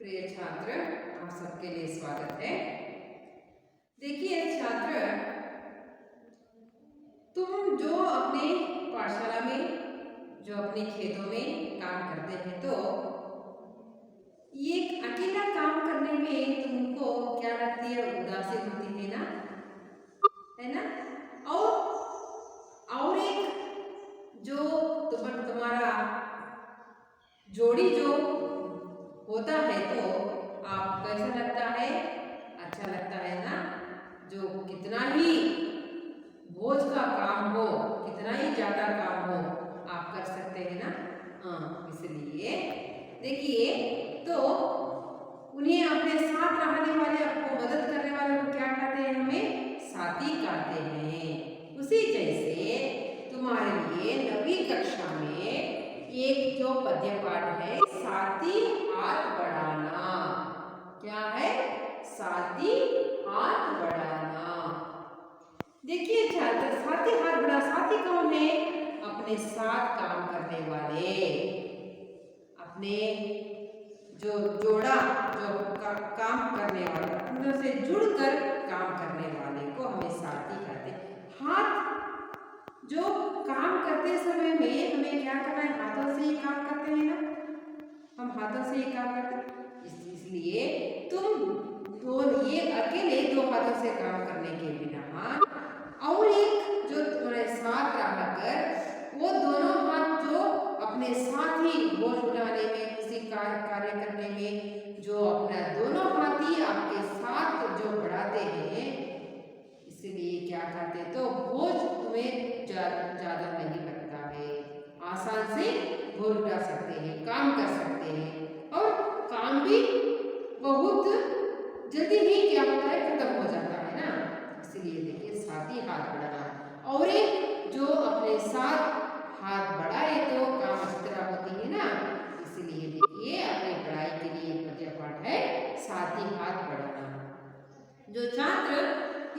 प्रिय छात्र, आप सबके लिए स्वागत है। देखिए छात्र, तुम जो अपने पाठशाला में, जो अपने खेतों में काम करते हैं, तो ये अकेला काम करने में तुमको क्या लगती है? उदासी होती है ना, है ना? और एक जो तुम्हारा जोड़ी जो होता है, तो आप कैसा लगता है? अच्छा लगता है ना? जो कितना ही बोझ का काम हो, कितना ही ज्यादा काम हो, आप कर सकते हैं ना। हाँ, इसलिए देखिए, तो उन्हें अपने साथ रहने वाले, आपको मदद करने वाले को क्या कहते हैं? हमें साथी कहते हैं। उसी जैसे तुम्हारे लिए 9वीं कक्षा में एक जो पद्य पाठ है, साथी हाथ बढ़ाना। क्या है? साथी हाथ बढ़ाना। देखिए छात्र, साथी हाथ बढ़ा, साथी कौन है? अपने साथ काम करने वाले, अपने जो जोड़ा, जो काम करने वाले, उनसे जुड़कर काम करने वाले को हमें साथी कहते हैं। हाथ जो काम करते समय में हमें क्या करना है? हाथों से ही काम करते हैं ना, हम हाथों से ही काम करते हैं। इसलिए तुम ये अकेले 2 हाथों से काम करने के बिना, और एक जो तुम्हारे साथ रहकर, वो दोनों हाथ जो अपने साथ ही बोझ उठाने में, किसी कार्य करने में, जो अपना दोनों हाथ ही आपके साथ जो बढ़ाते हैं, इसलिए क्या कहते हैं? तो बोझ तुम्हें ज्यादा नहीं लगता है, आसान से बोझ उठा सकते हैं, काम कर सकते हैं, और काम भी बहुत जल्दी ही क्या होता है? खत्म हो जाता है ना। इसलिए देखिए, साथी हाथ बढ़ाना, और एक जो अपने साथ हाथ बढ़ाए तो काम अच्छी तरह होती है ना। इसलिए देखिए, अपने पढ़ाई के लिए पद्य पाठ है साथी हाथ बढ़ाना। जो छात्र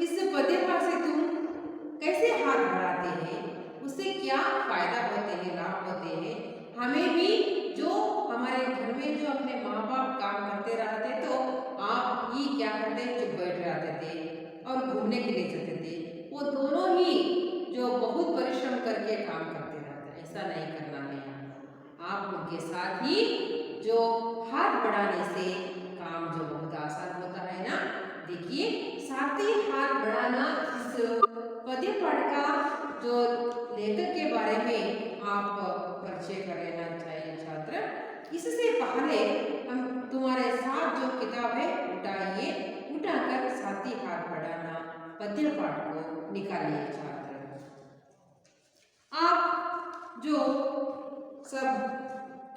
इस पद्य पाठ से तुम कैसे हाथ बढ़ाते हैं, उससे क्या फायदा होते हैं, लाभ होते हैं? हमें भी, जो हमारे घर में जो अपने माँ बाप काम करते रहते, तो आप ही क्या करते? चुप बैठ जाते थे और घूमने के लिए जाते थे। वो दोनों ही जो बहुत परिश्रम करके काम करते रहते, ऐसा नहीं करना है। आप उनके साथ ही जो हाथ बढ़ाने से काम जो बहुत आसान होता है ना। देखिए, साथी हाथ बढ़ाना, इस पद्य पाठ का जो लेखक के बारे में आप परिचय कर लेना चाहिए छात्र। इससे पहले हम तुम्हारे साथ जो किताब है उठाइए, उठाकर साथी हाथ बढ़ाना पद्य पाठ को निकालिए छात्र। आप जो सब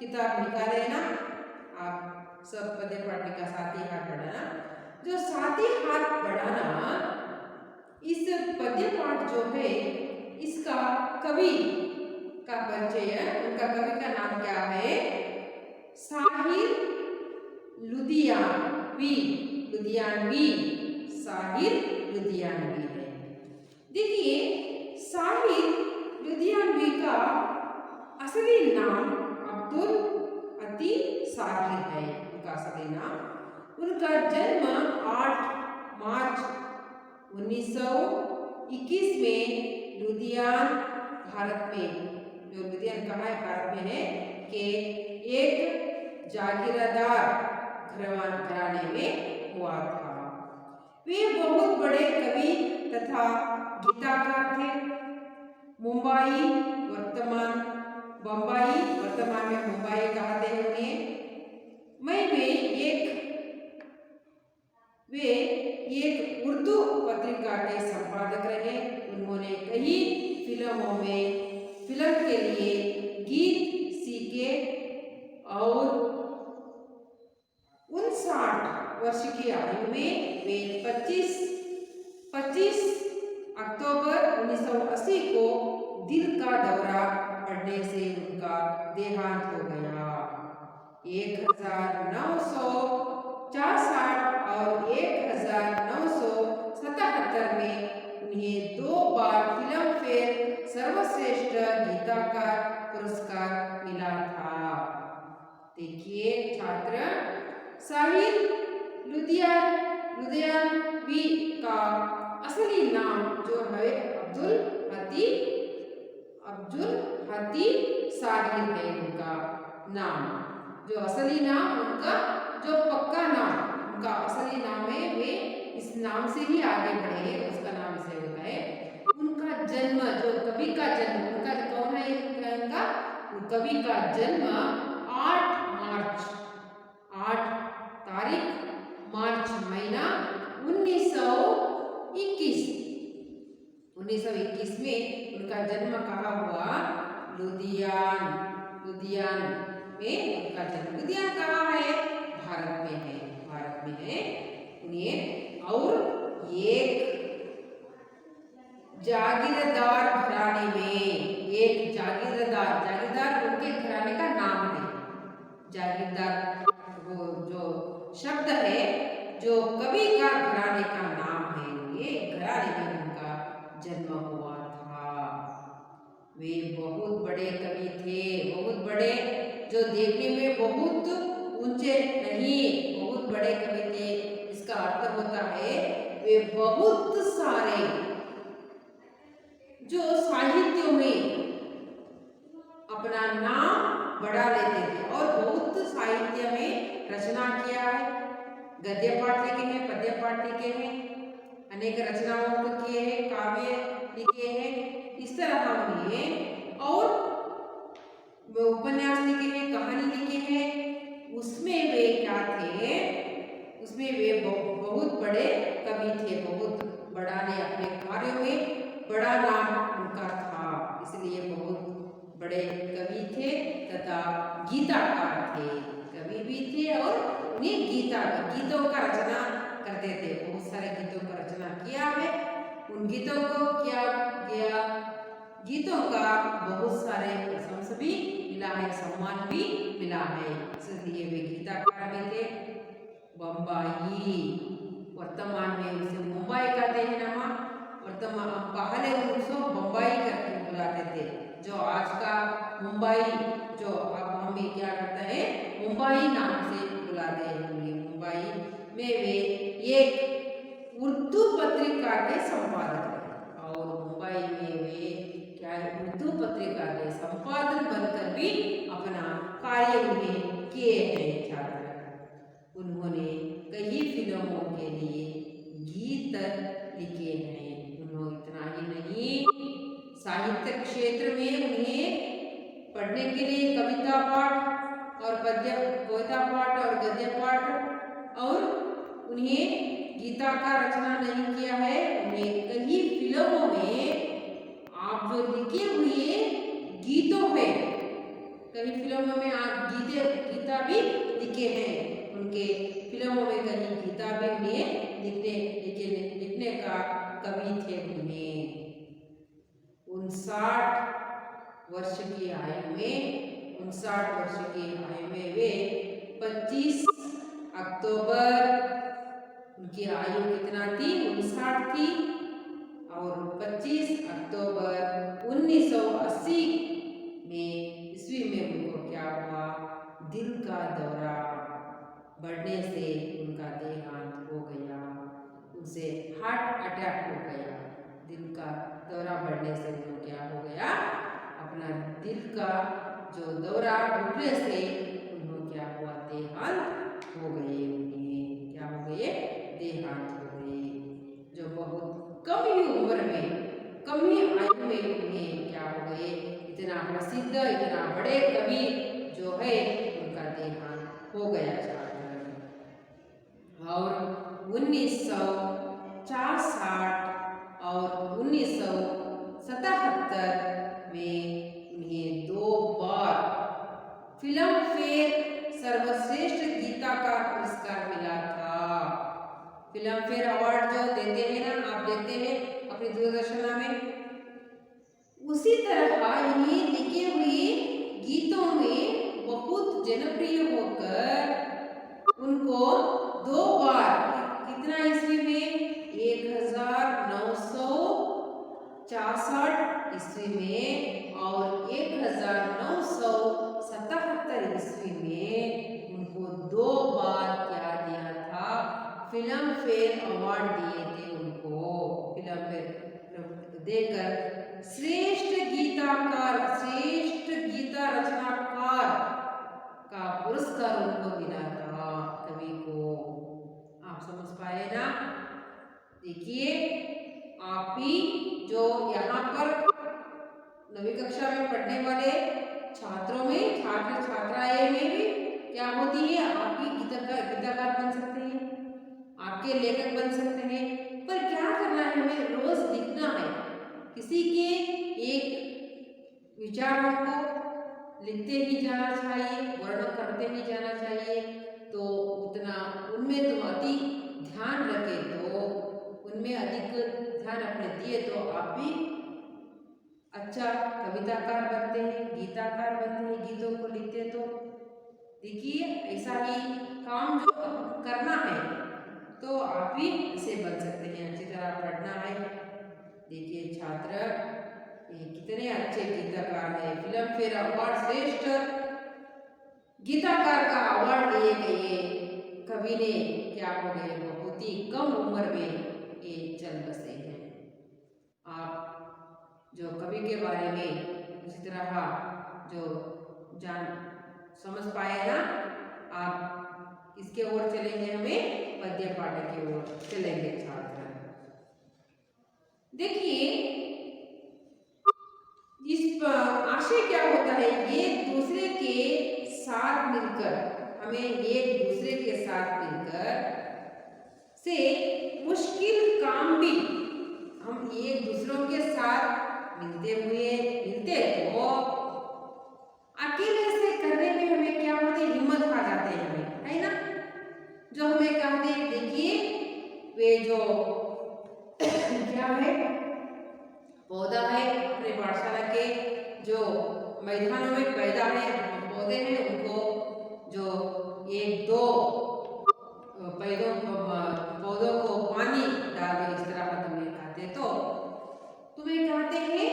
किताब निकाले ना, आप सब पद्य पाठ का साथी हाथ बढ़ाना। जो साथी हाथ बढ़ाना, इस पद्य पाठ जो है, इसका कवि का परिचय है। उनका कवि का नाम क्या है? साहिर लुधियानवी। साहिर लुधियानवी है। देखिए, साहिर लुधियानवी का असली नाम अब्दुल अतीक साहिर है। उनका असली नाम, उनका जन्म 8 मार्च 1921 में लुधियान, भारत में, जो लुधियान कहाँ है? भारत में है, के एक जागीरदार घराने में हुआ था। वे बहुत बड़े कवि तथा गीतकार थे। बम्बई, वर्तमान में मुंबई कहते हैं उन्हें। वे एक उर्दू पत्रिका के संपादक रहे। उन्होंने कई फिल्मों में फिल्म के लिए गीत सीखे, और 59 वर्ष की आयु में वे 25 अक्टूबर 1980 को दिल का दौरा पड़ने से उनका देहांत हो गया। 1966 और 1977 में उन्हें 2 बार फिल्म फेयर सर्वश्रेष्ठ गीतकार पुरस्कार मिला था। देखिए छात्र, साहिल लुधियानवी का असली नाम जो है अब्दुल हती साहिल है उनका नाम। जो असली नाम उनका, जो पक्का नाम उनका असली नाम है, वे इस नाम से ही आगे बढ़े हैं, उसका नाम इसे होता है। उनका जन्म, जो कवि का जन्म, उनका कौन है उनका कवि का जन्म 8 तारीख मार्च महीना 1921 में उनका जन्म कहाँ हुआ? लुधियान में उनका जन्म। लुधियान कहाँ है? भारत में है उन्हें। और एक जागीरदार घराने में, एक जागीरदार उनके घराने का नाम है। जागीरदार वो जो शब्द है, जो कवि का घराने का नाम है, ये घराने में उनका जन्म हुआ था। वे बहुत बड़े कवि थे, बहुत बड़े, जो देखने में बहुत ऊंचे नहीं, बहुत बड़े कवि थे। इसका अर्थ होता है वे बहुत सारे जो साहित्यों में अपना नाम बढ़ा लेते थे और बहुत साहित्य में रचना किया है। गद्य पाठ लिखे हैं, पद्य पाठ लिखे हैं, अनेक रचनाओं को किए हैं, काव्य लिखे हैं, इस तरह हमने, और उपन्यास लिखे हैं, कहानी लिखे हैं। उसमें वे क्या थे? उसमें वे बहुत बड़े कवि थे, बहुत बड़ा ने अपने कार्यों में बड़ा नाम उनका था, इसलिए बहुत बड़े कवि थे तथा गीताकार थे। कवि भी थे और उन्हें गीतों का रचना करते थे। बहुत सारे गीतों का रचना किया है। उन गीतों को क्या किया? गीतों का बहुत सारे प्रशंसा भी मिला है, सम्मान भी मिला है, इसलिए वे गीतकार में थे। बम्बई, वर्तमान में उसे मुंबई कहते हैं ना, वर्तमान पहले उसको बम्बई करके बुलाते थे। जो आज का मुंबई, जो अब हम भी क्या करते हैं, मुंबई नाम से बुलाते हैं। मुंबई में वे एक उर्दू पत्रिका के संपादक थे, और मुंबई में वे क्या उर्दू पत्रिका के संपादक बनकर भी अपना कार्य उन्हें किए हैं। छात्र, उन्होंने कई फिल्मों के लिए गीत लिखे हैं। उन्होंने इतना ही नहीं, साहित्य क्षेत्र में उन्हें पढ़ने के लिए कविता पाठ और गद्य पाठ, और उन्हें गीता का रचना नहीं किया है। उन्हें कई फिल्मों में आप जो लिखे हुए गीतों में, कई फिल्मों में आप गीता भी लिखे हैं। उनके फिल्मों में कई गीता भी उन्हें लिखने का कवि थे। उन्हें 59 वर्ष की आयु में वे 25 अक्टूबर, उनकी आयु कितना थी? 59 थी। और 25 अक्टूबर 1980 ईस्वी में उनको क्या हुआ? दिल का दौरा बढ़ने से उनका देहांत हो गया। उनसे हार्ट अटैक हो गया। दिल का दौरा बढ़ने से उनको क्या हो गया? अपना दिल का जो दौरा रुकने से उन्होंने क्या हुआ? देहांत हो गए। उन्हें क्या हो गए? देहांत हो गए। जो बहुत कम ही उम्र में, कम ही आयु में उन्हें क्या हो गए? इतना प्रसिद्ध, इतना बड़े कवि जो है, उनका देहांत हो गया। और 1966 और 1977 में उन्हें 2 बार फिल्म फेयर सर्वश्रेष्ठ गीतकार पुरस्कार मिला था। फिल्म फेयर अवार्ड जो देते हैं ना, आप देखते हैं अपनी दूरदर्शन में, उसी तरह इन्हें लिखे हुए गीतों में बहुत जनप्रिय होकर उनको 2 बार, कितना ईस्वी में? 1966 ईस्वी में और 1977 ईस्वी में उनको 2 बार क्या फिल्म फेयर अवार्ड दिए थे उनको, फिल्म फेयर देकर श्रेष्ठ गीताकार, श्रेष्ठ गीता रचनाकार का पुरस्कार उनको मिला था, कवि को। आप समझ पाए ना? देखिए आप भी जो यहाँ पर 9वीं कक्षा में पढ़ने वाले छात्रों में, छात्र छात्राएं में भी क्या होती है, आप भी गीतकार बन सकते हैं, आपके लेखक बन सकते हैं। पर क्या करना है, हमें रोज लिखना है, किसी के एक विचारों को लिखते ही जाना चाहिए, वर्णन करते ही जाना चाहिए। तो उतना उनमें तुम अति ध्यान रखे, तो उनमें अधिक ध्यान अपने दिए तो आप भी अच्छा कविताकार बनते हैं, गीताकार बनते हैं, गीतों को लिखते। तो देखिए ऐसा ही काम जो करना है तो आप भी इसे बन सकते हैं, अच्छी तरह पढ़ना है। देखिए छात्र ये कितने अच्छे गीतकार हैं, फिल्म फेयर अवार्ड श्रेष्ठ गीतकार का अवार्ड लिए गए कवि ने, क्या हो गए, बहुत ही कम उम्र में ये चल बसे हैं। आप जो कवि के बारे में इसी तरह जो जान समझ पाए ना, आप इसके ओर चलेंगे, हमें पद्य पाठ की ओर चलेंगे छात्र। देखिए इस आशय क्या होता है, एक दूसरे के साथ मिलकर, हमें एक दूसरे के साथ मिलकर से मुश्किल काम भी हम एक दूसरों के साथ मिलते तो अकेले से करने में हमें क्या होते, हिम्मत आ जाते हैं हमें, है ना? जो हमें कहते हैं, देखिए वे जो क्या है, पौधा है, अपने पाठशाला के जो मैदानों में पैदा है पौधे हैं, उनको जो एक दो पौधों को पानी डाल दो, इस तरह तुम्हें कहते, तो तुम्हें कहते हैं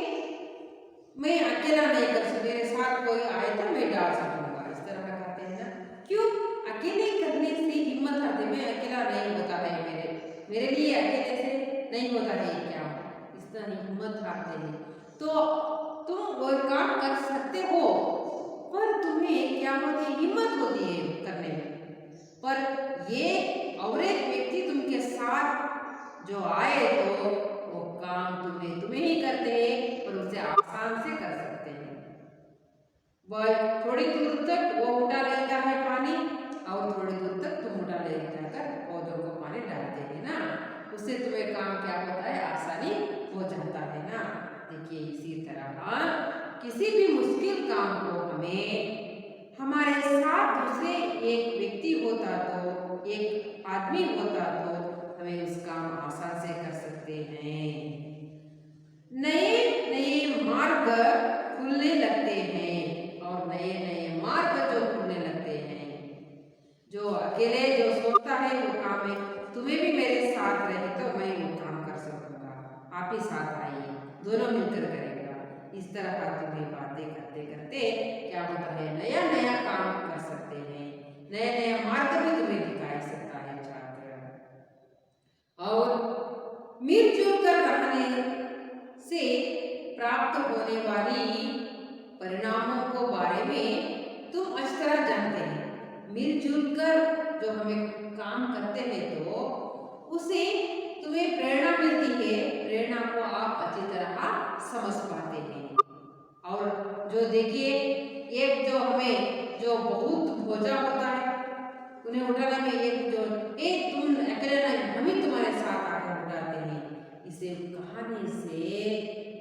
मैं अकेला नहीं कर सकती, मेरे साथ कोई आए तो मैं डाल सकूंगा, इस तरह कहते हैं ना। क्यों? अकेले करने से हिम्मत आती, मैं अकेला नहीं होता है, मेरे लिए अकेले से नहीं होता है, क्या इस तरह हिम्मत आते हैं। तो तुम वो काम कर सकते हो, पर तुम्हें क्या होती है, हिम्मत होती है करने में। पर ये और एक व्यक्ति तुमके साथ जो आए तो वो काम तुम्हें ही करते हैं, और उसे आसान से कर सकते हैं। वह थोड़ी दूर तक वो उठा लेता है पानी, और थोड़ी दूर तक तुम उठा ले जाकर पौधों को पानी डालते हैं ना, उससे तुम्हें काम क्या होता है, आसानी हो जाता है ना। देखिए इसी तरह किसी भी मुश्किल काम को हमें हमारे साथ दूसरे एक व्यक्ति होता तो, एक आदमी होता तो हमें उस काम आसान से कर सकते हैं। नए नए मार्ग खुलने लगते हैं, और नए नए मार्ग जो खुलने लगते हैं, जो अकेले जो सोचता है वो काम है, तुम्हें भी मेरे साथ रहे तो मैं वो काम कर सकूंगा, आप ही साथ आइए, दोनों मिलकर करेंगे। इस तरह का तुम्हें बातें करते करते क्या होता है, नया नया काम कर सकते हैं, नया नया मार्ग भी तुम्हें दिखाई सकता है छात्र। और मिलजुल कर रहने से प्राप्त होने वाली परिणामों को बारे में तुम अच्छी तरह जानते हैं। मिलजुल कर जो हमें काम करते हैं तो उसे तुम्हें प्रेरणा मिलती है, प्रेरणा को आप अच्छी तरह समझ पाते हैं। और जो देखिए एक जो हमें जो बहुत बोझा होता है, उन्हें उठाने में एक जो तुम अकेले नहीं, हम ही तुम्हारे साथ आकर उठाते हैं। इसे कहानी से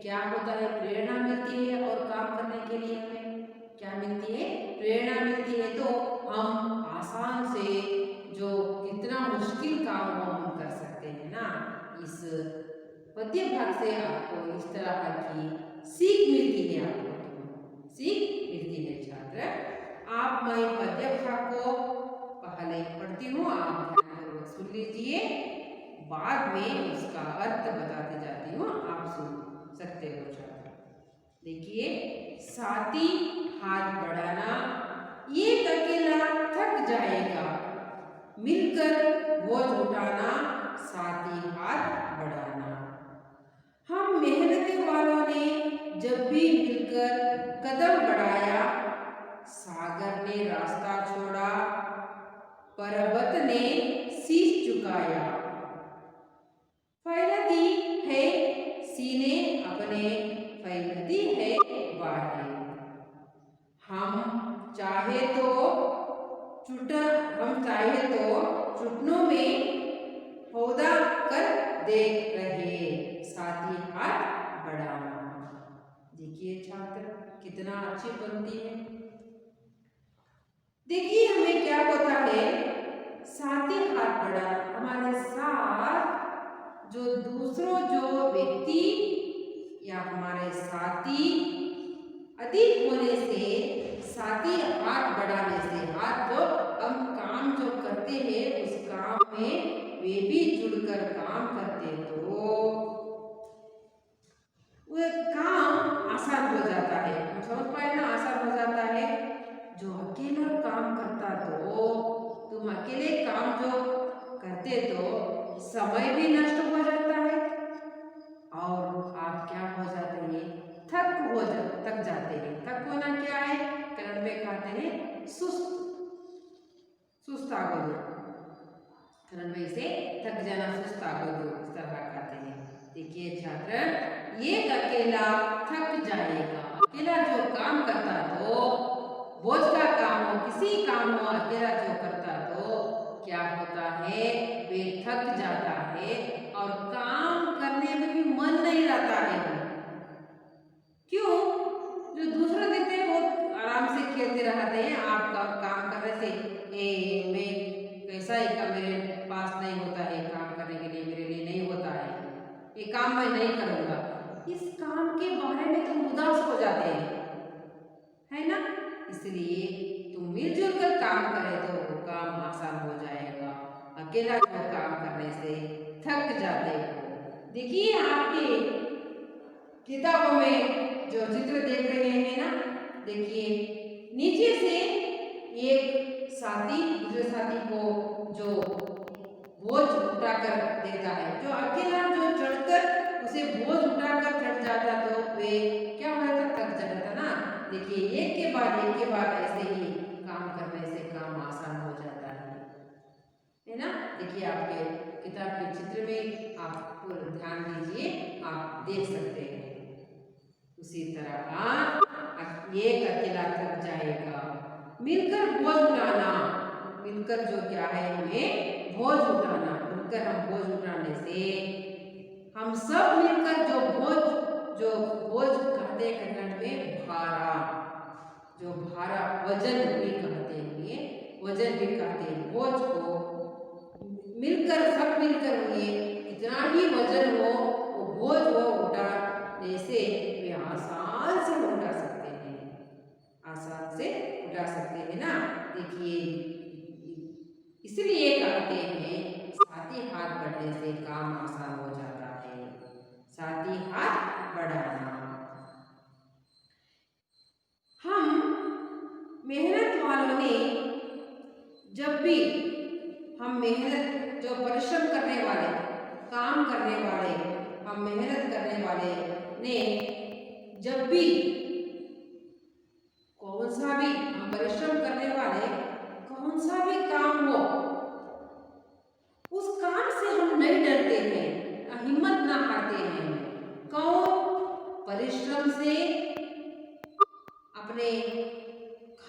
क्या होता है, प्रेरणा मिलती है, और काम करने के लिए हमें क्या मिलती है, प्रेरणा मिलती है। तो हम आसान से जो कितना मुश्किल काम हो हम कर सकते हैं ना। इस पद्य भाग से आपको इस तरह की सीख मिलती है, आपको सीख मिलती है छात्र। आप मैं पद्य भाग को पहले पढ़ती हूँ, आप ध्यानपूर्वक सुन लीजिए, बाद में उसका अर्थ बताती जाती हूँ, आप सुन सकते हो छात्र। देखिए, साथी हाथ बढ़ाना, एक अकेला थक जाएगा, मिलकर बोझ उठाना पर्वत ने शीश झुकाया। फैलती है सीने अपने, फैलती है बाहें। हम चाहे तो घुटनों में हौदा कर देख रहे, साथी हाथ बढ़ाना। देखिए छात्र कितना अच्छी बनती है। देखिए हमें क्या होता है, साथी हाथ बढ़ाना, हमारे साथ जो दूसरों जो व्यक्ति या हमारे साथी अधिक होने से, साथी हाथ बढ़ाने से, हाथ जो हम काम जो करते हैं उस काम में वे भी जुड़कर काम करते तो वो काम आसान हो जाता है। हम समझ पाए ना, आसान हो जाता है। जो अकेला काम करता तो तुम अकेले काम जो करते तो समय भी नष्ट हो जाता है और आप क्या हो जाते हैं, थक जाते हैं। थक होना क्या है, कन्नड़ में कहते हैं सुस्त आगोदु, कन्नड़ में इसे थक जाना, सुस्त आगोदु इस तरह कहते हैं। देखिए छात्र, ये अकेला थक जाएगा। अकेला जो काम करता तो बोझ का काम हो, किसी काम हो, अकेला जो करता तो क्या होता है, वे थक जाता है और काम करने में भी मन नहीं रहता है। क्यों? जो दूसरे देखते हैं वो आराम से खेलते रहते हैं, आपका काम करने से मैं कैसा ही का मेरे पास नहीं होता है, काम करने के लिए मेरे लिए नहीं होता है, ये काम मैं नहीं करूँगा। इस काम के बारे में तुम उदास हो जाते हैं, है ना। इसलिए तुम मिलजुल कर काम करें तो वो काम आसान हो जाएगा। अकेला जो काम करने से थक जाते हो। देखिए आपके किताबों में जो चित्र देख रहे हैं ना, देखिए नीचे से एक साथी दूसरे साथी को जो बोझ उठाकर देता है, जो अकेला जो चढ़कर उसे बोझ उठाकर चढ़ जाता तो वे क्या हो जाता, थक जाता ना। देखिए एक के बाद ऐसे ही काम करने से काम आसान हो जाता है ना। देखिए आपके किताब के चित्र में आप ध्यान दीजिए, आप देख सकते हैं। उसी तरह एक अकेला थक जाएगा, मिलकर बोझ उठाना, मिलकर जो क्या है हमें बोझ उठाना, मिलकर हम बोझ उठाने से हम सब मिलकर जो बोझ कहते हैं कन्नड़ में भारा, जो भारा वजन भी कहते हैं, वजन भी कहते हैं। बोझ को मिलकर सब मिलकर कितना ही वजन हो वो बोझ वो उठाने से वे आसान से उठा सकते हैं, आसान से उठा सकते हैं ना। देखिए इसलिए कहते हैं साथी हाथ बढ़ने से काम आसान हो जाता है, साथी हाथ बढ़ाना। हम मेहनत वालों ने जब भी हम मेहनत जो परिश्रम करने वाले, काम करने वाले, हम मेहनत करने वाले ने जब भी कौन सा भी हम परिश्रम करने वाले कौन सा भी काम हो, उस काम से हम नहीं डरते हैं, हिम्मत ना हारते हैं। कौन परिश्रम से, अपने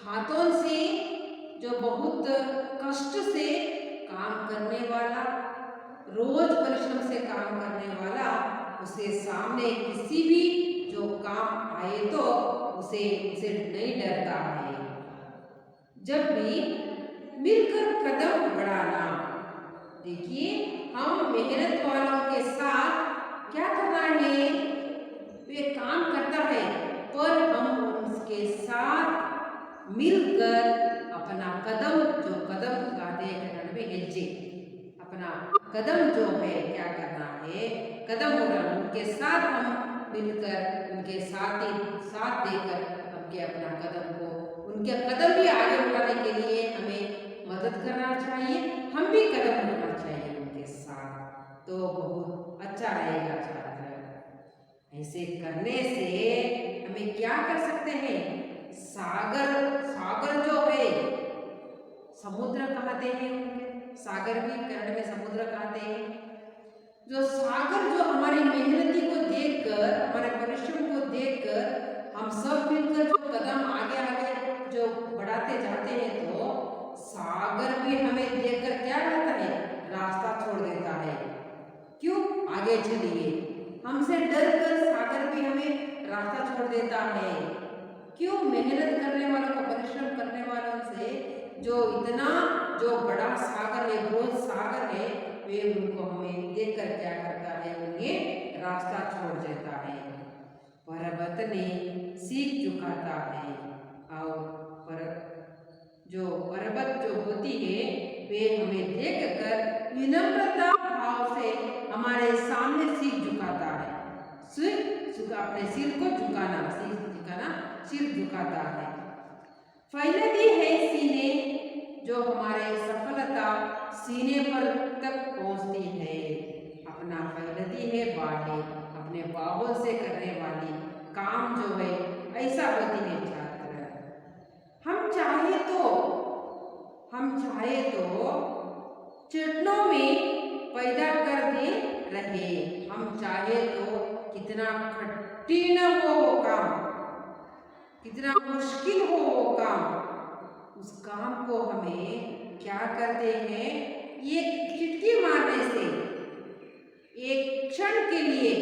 हाथों से, जो बहुत कष्ट से काम करने वाला, रोज परिश्रम से काम करने वाला, उसे सामने किसी भी जो काम आए तो उसे नहीं डरता है। जब भी मिलकर कदम बढ़ाना, देखिए हम मेहनत वालों के साथ क्या करना है, वे काम करता है पर हम उसके साथ मिलकर अपना कदम, जो कदम कहते हैं कन्नड़ में हेज्जे, अपना कदम जो है क्या करना है, कदम उठाना, उनके साथ हम मिलकर उनके साथ देकर हमके अपना कदम को, उनके कदम भी आगे उठाने के लिए हमें मदद करना चाहिए, हम भी कदम उठाना चाहिए उनके साथ, तो बहुत अच्छा रहेगा छात्र। ऐसे करने से हमें क्या कर सकते हैं, सागर जो है, समुद्र कहते हैं उनके, सागर भी कन्नड़ में समुद्र कहते हैं। जो सागर जो हमारी मेहनती को देखकर, हमारे परिश्रम को देखकर हम सब मिलकर जो कदम आगे आगे जो बढ़ाते जाते हैं, तो सागर भी हमें देखकर क्या करता है, रास्ता छोड़ देता है। क्यों? आगे चलिए। हमसे डर कर सागर भी हमें रास्ता छोड़ देता है। क्यों? मेहनत करने वालों को, परिश्रम करने वालों से जो इतना जो बड़ा सागर है, बोझ सागर है, वे उनको हमें देखकर क्या करता है, उन्हें रास्ता छोड़ देता है। पर्वत ने सीख झुकाता है, और जो पर्वत जो होती है, वे हमें देखकर विनम्रता भाव से हमारे सामने सिर झुकाता है। अपने सिर को झुकाना, सिर झुकाता है। फैलती है सीने, जो हमारे सफलता सीने पर तक पहुंचती है। अपना फैलती है बाहें, अपने बाहों से करने वाली काम जो है ऐसा होती है छात्र। हम चाहे तो चरणों में पैदा कर दे रहे। हम चाहे तो कितना कठिन हो वो काम, कितना मुश्किल हो वो काम, उस काम को हमें क्या करते हैं, एक चिटकी मारने से, एक क्षण के लिए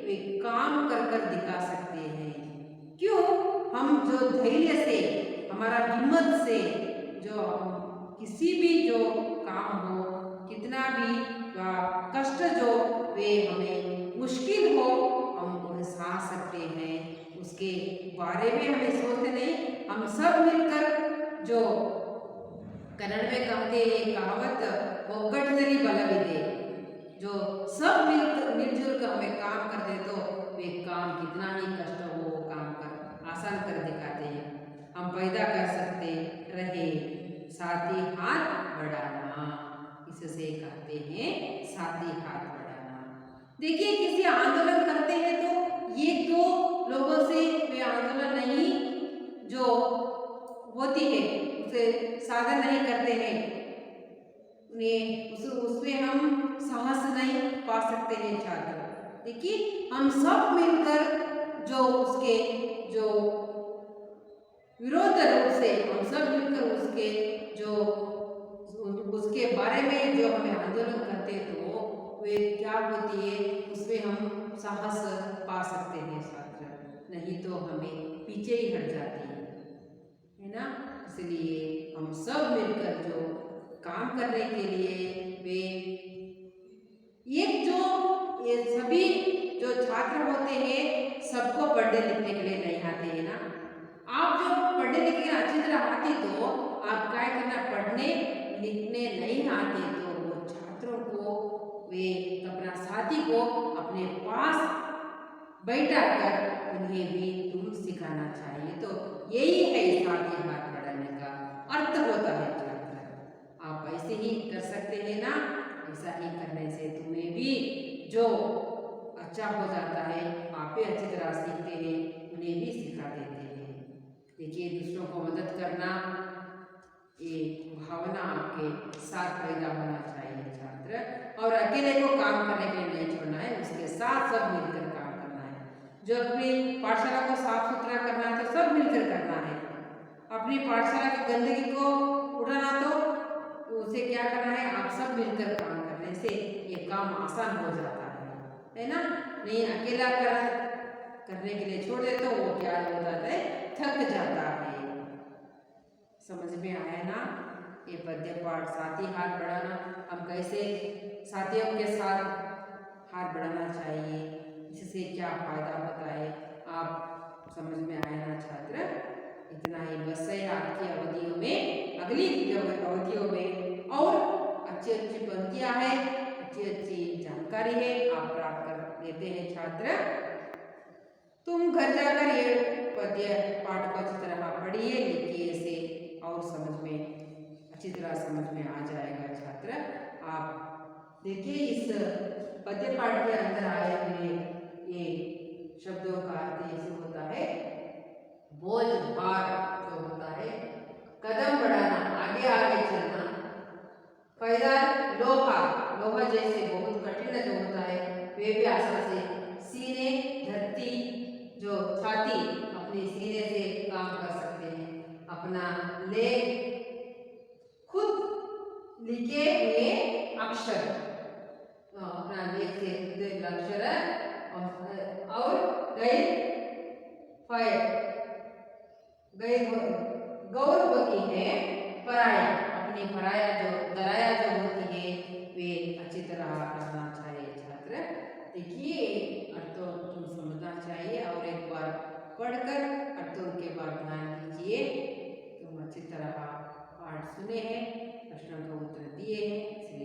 वे काम कर कर दिखा सकते हैं। क्यों? हम जो धैर्य से, हमारा हिम्मत से, जो किसी भी जो काम हो, कितना भी कष्ट जो वे हमें मुश्किल हो, हम उन्हें सह सकते हैं। उसके बारे में हमें सोचते नहीं, हम सब मिलकर जो कन्नड़ में कहते हैं कहावत, ಒಗ್ಗಟ್ಟಿನಲ್ಲಿ ಬಲವಿದೆ, जो सब मिलजुल कर हमें काम करते तो वे काम कितना ही कष्ट हो, वो काम कर आसान कर दिखाते हैं। हम पैदा कर सकते रहे, साथ ही हाथ बढ़ाना, इससे कहते हैं साथ ही हाथ बढ़ाना। देखिए, किसी आंदोलन करते हैं तो ये दो लोगों से वे आंदोलन नहीं जो होती है, उसे साधन नहीं करते हैं, उसमें हम साहस नहीं पा सकते हैं छात्र। देखिए, हम सब मिलकर जो उसके जो विरोध रूप से, हम सब मिलकर उसके जो उसके बारे में जो हमें आंदोलन करते तो वे क्या होती है, उसमें हम साहस पा सकते हैं छात्र, नहीं तो हमें पीछे ही हट जाती है ना। इसलिए हम सब मिलकर जो काम करने के लिए वे एक जो ये सभी जो छात्र होते हैं, सबको पढ़ने लिखने के लिए नहीं आते हैं ना। आप जो पढ़ने लिखने के अच्छी तरह आती तो आप क्या करना, पढ़ने लिखने नहीं आते तो वो छात्रों को, वे अपना साथी को अपने पास बैठा कर उन्हें भी तुम सिखाना चाहिए। तो यही है साथी हाथ बढ़ाने का अर्थ होता है छात्र। आप ऐसे ही कर सकते हैं ना, ऐसा ही करने से तुम्हें भी जो अच्छा हो जाता है, आप भी अच्छी तरह सीखते हैं, उन्हें भी सिखा देते हैं। देखिए, दूसरों को मदद करना, ये भावना आपके साथ पैदा होना चाहिए छात्र, और अकेले को काम करने के लिए नहीं छोड़ना है, उसके साथ सब मिलकर काम करना है। जो अपनी पाठशाला को साफ सुथरा करना है तो सब मिलकर करना है। अपनी पाठशाला की गंदगी को उठाना तो उसे क्या करना है, आप सब मिलकर काम करने से ये काम आसान हो जाता है ना। नहीं अकेला करने के लिए छोड़ दे तो वो क्या हो जाता है, थक जाता है। समझ में आया ना ये पद्य पाठ, साथ ही हाथ बढ़ाना, हम कैसे साथियों के साथ हाथ बढ़ाना चाहिए, इससे क्या फायदा होता है, आप समझ में आया ना छात्र। इतना ही बस है आपकी अवधियों में, अगली अवधियों में और अच्छी अच्छी पंक्तियां है, अच्छी अच्छी जानकारी है, आप प्राप्त कर लेते हैं छात्र। तुम घर जाकर ये पद्य पाठ को अच्छी तरह पढ़िए, लिखिए इसे, और समझ में अच्छी तरह समझ में आ जाएगा छात्र। आप देखिए, इस पद्य पाठ के अंदर आए हुए ये शब्दों का अर्थ ऐसे होता है, बोझ भार जो होता है, कदम बढ़ाना, आगे आगे चलना, पायदान लोहा, लोहा जैसे बहुत कठिन जो होता है वे भी आसान से, सीने धरती जो छाती अपने सीने से काम कर सकते हैं, अपना लेख खुद लिखे हुए अक्षर, अपना लेख से खुद अक्षर और गैर फायर गैर गौरवती है पराया, अपनी पराया जो दराया जो होती है वे अच्छी तरह करना चाहिए। छात्र देखिए अर्थों तुम समझना चाहिए और एक बार पढ़कर अर्थों के बाद ध्यान दीजिए। तुम अच्छी तरह पाठ सुने हैं, प्रश्नों का उत्तर दिए हैं।